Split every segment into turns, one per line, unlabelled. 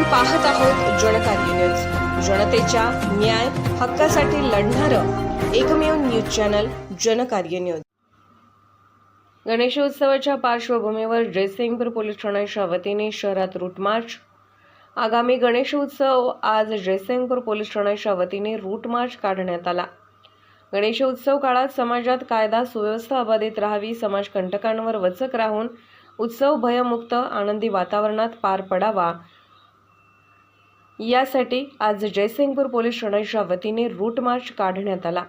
पाहत आहोत जनकार्य न्यूज, जनतेच्या न्याय हक्कासाठी लढणारं एकमेव न्यूज चॅनल जनकार्य न्यूज। गणेशोत्सवाच्या पार्श्वभूमीवर जयसिंगपूर पोलीस ठाण्याच्या वतीने शहरात रूट मार्च। आगामी गणेशोत्सव आज जयसिंगपूर पोलीस ठाण्याच्या वतीने रूट मार्च काढण्यात आला। गणेशोत्सव काळात समाजात कायदा सुव्यवस्था अबाधित राहावी, समाजकंटकांवर वचक राहून उत्सव भयमुक्त आनंदी वातावरणात पार पडावा, यासाठी आज जयसिंगपूर पोलीस ठाण्याच्या वतीने रूट मार्च काढण्यात आला।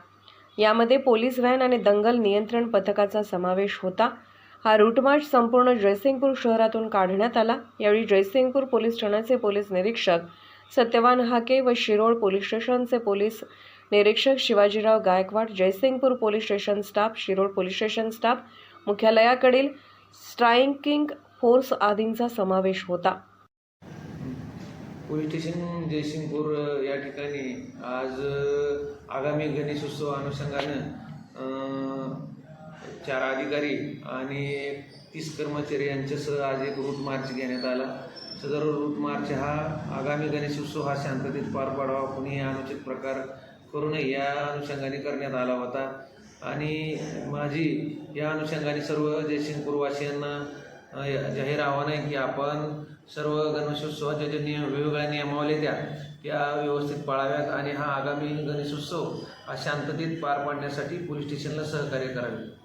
यामध्ये पोलीस व्हॅन आणि दंगल नियंत्रण पथकाचा समावेश होता। हा रूट मार्च संपूर्ण जयसिंगपूर शहरातून काढण्यात आला। यावेळी जयसिंगपूर पोलीस ठाण्याचे पोलीस निरीक्षक सत्यवान हाके व शिरोळ पोलीस स्टेशनचे पोलीस निरीक्षक Shivajirao Gaikwad, Jaysingpur police station staff, Shirol police station staff, मुख्यालयाकडील स्ट्रायकिंग फोर्स आदींचा समावेश होता।
पोलीस स्टेशन जयसिंगपूर या ठिकाणी आज आगामी गणेशोत्सव अनुषंगाने 4 अधिकारी आणि 30 कर्मचारी यांच्यासह आज एक रूट मार्च घेण्यात आला। सदर रूट मार्च हा आगामी गणेशोत्सव हा शांततेत पार पाडावा, कोणीही अनुचित प्रकार करू नये या अनुषंगाने करण्यात आला होता। आणि माझी या अनुषंगाने सर्व जयसिंगपूरवासियांना जाहीर आव्हान आहे की आपण सर्व गणेशोत्सवाच्या जे वेगवेगळ्या नियमावली त्या व्यवस्थित पाळाव्यात आणि हा आगामी गणेशोत्सव हा शांततेत पार पाडण्यासाठी पोलीस स्टेशनला सहकार्य करावे।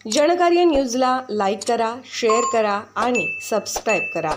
जनकार्य न्यूजला लाईक करा, शेअर करा आणि सबस्क्राईब करा।